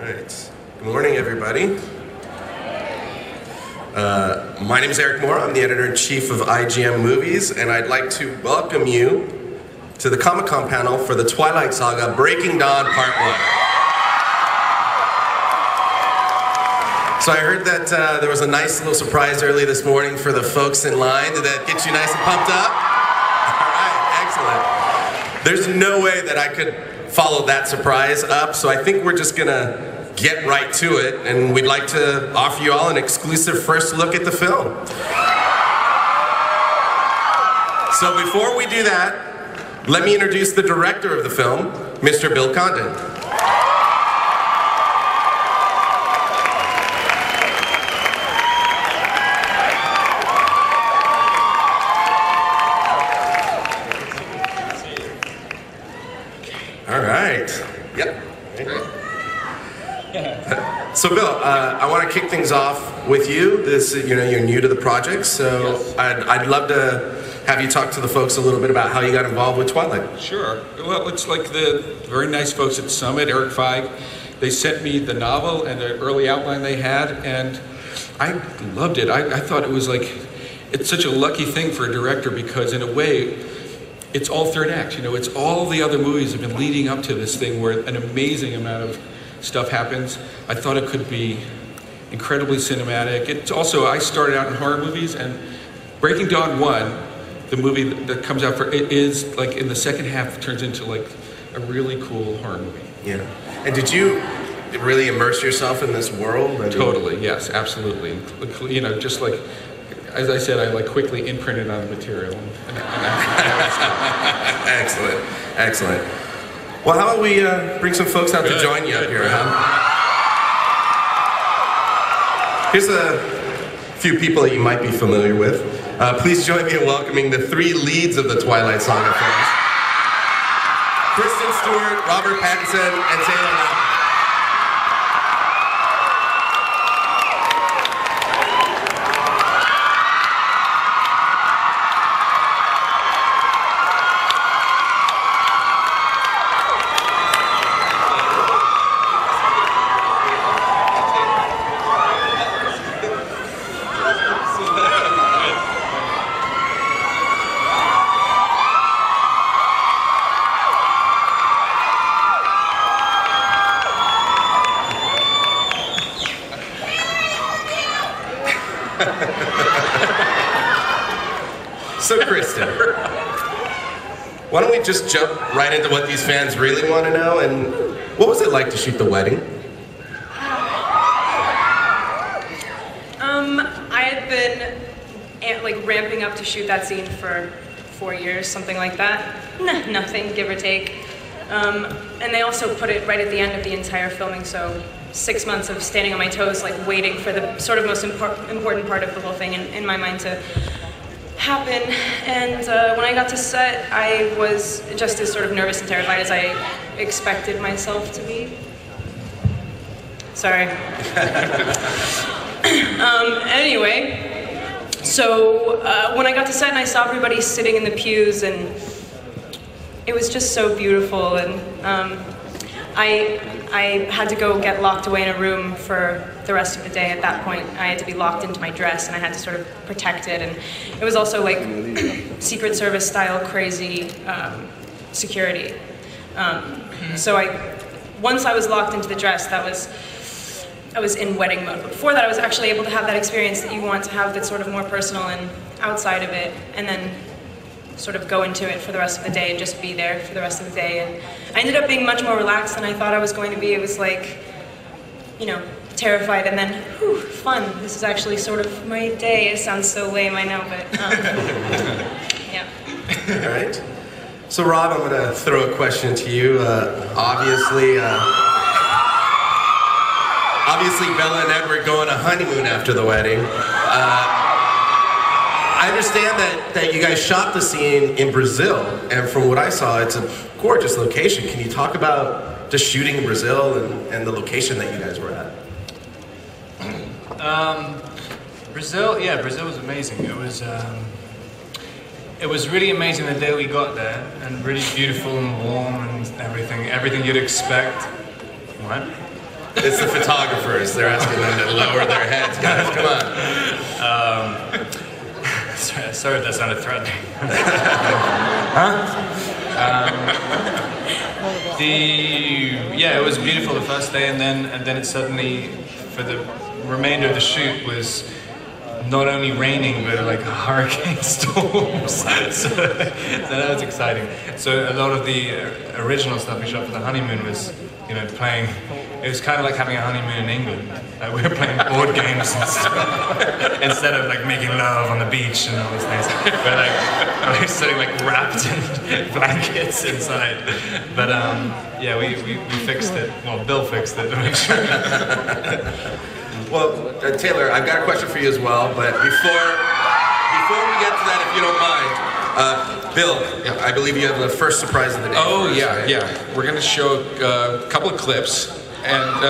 right. Good morning, everybody. My name is Eric Moore. I'm the editor-in-chief of IGM Movies, and I'd like to welcome you to the Comic-Con panel for the Twilight Saga Breaking Dawn Part 1. So I heard that there was a nice little surprise early this morning for the folks in line. Did that get you nice and pumped up? All right, excellent. There's no way that I could follow that surprise up, so I think we're just gonna get right to it, and we'd like to offer you all an exclusive first look at the film. So before we do that, let me introduce the director of the film, Mr. Bill Condon. All right. Yep. So Bill, I want to kick things off with you. You're new to the project, so yes. I'd love to have you talk to the folks a little bit about how you got involved with Twilight. Sure. Well, it's like the very nice folks at Summit, Eric Feig. They sent me the novel and the early outline they had, and I loved it. I thought it was it's such a lucky thing for a director because in a way, it's all third act. It's all the other movies have been leading up to this thing where an amazing amount of stuff happens. I thought it could be incredibly cinematic. It's also, I started out in horror movies, and Breaking Dawn 1, the movie that comes out it is in the second half turns into a really cool horror movie. Yeah. And did you really immerse yourself in this world? Totally, yes, absolutely. Just as I said, I quickly imprinted on the material. Excellent, excellent. Well, how about we bring some folks out to join you up here, huh? Here's a few people that you might be familiar with. Please join me in welcoming the three leads of the Twilight Saga films. Kristen Stewart, Robert Pattinson, and Taylor Lautner. So Kristen, why don't we just jump right into what these fans really want to know, and what was it like to shoot the wedding? I had been ramping up to shoot that scene for 4 years, something like that. Nothing, give or take. And they also put it right at the end of the entire filming, so 6 months of standing on my toes, waiting for the sort of most important part of the whole thing in my mind to happen. And when I got to set, I was just as sort of nervous and terrified as I expected myself to be. Sorry. Anyway, so when I got to set and I saw everybody sitting in the pews, and it was just so beautiful, and I had to go get locked away in a room for the rest of the day. At that point, I had to be locked into my dress, and I had to sort of protect it, and it was also Secret Service style crazy security. So once I was locked into the dress, I was in wedding mode. But before that, I was actually able to have that experience that you want to have that's sort of more personal and outside of it, and then sort of go into it for the rest of the day and just be there for the rest of the day. And I ended up being much more relaxed than I thought I was going to be. It was terrified, and then, whew, fun. This is actually sort of my day. It sounds so lame, I know, but yeah. All right. So Rob, I'm going to throw a question to you. Obviously, Bella and Edward go on a honeymoon after the wedding. I understand that you guys shot the scene in Brazil, and from what I saw, it's a gorgeous location. Can you talk about just shooting in Brazil and the location that you guys were at? Brazil was amazing. It was really amazing the day we got there, and really beautiful and warm and everything you'd expect. What? It's the photographers. They're asking them to lower their heads. Guys, come on. Sorry if that sounded threatening. Yeah, it was beautiful the first day, and then it suddenly, for the remainder of the shoot, was not only raining but like hurricane storms. so that was exciting. So a lot of the original stuff we shot for the honeymoon was, you know, playing. It was kind of like having a honeymoon in England. We were playing board games and stuff instead of like making love on the beach and all these things. We're like sitting like wrapped in blankets inside. But yeah, we fixed it. Well, Bill fixed it to make sure. Well, Taylor, I've got a question for you as well, but before we get to that, if you don't mind, Bill, I believe you have the first surprise of the day. Oh, yeah, right? Yeah. We're going to show a couple of clips, and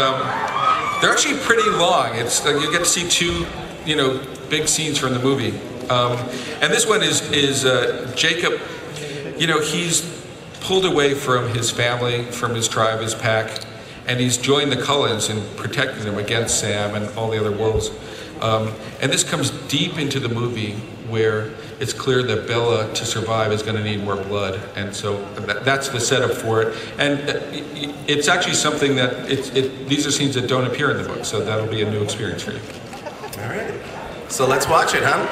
they're actually pretty long. It's you get to see two, you know, big scenes from the movie. And this one is Jacob. You know, he's pulled away from his family, from his tribe, his pack, and he's joined the Cullens in protecting them against Sam and all the other wolves. And this comes deep into the movie where it's clear that Bella, to survive, is going to need more blood. And so that's the setup for it. And it's actually something that, these are scenes that don't appear in the book, so that'll be a new experience for you. All right. So let's watch it, huh?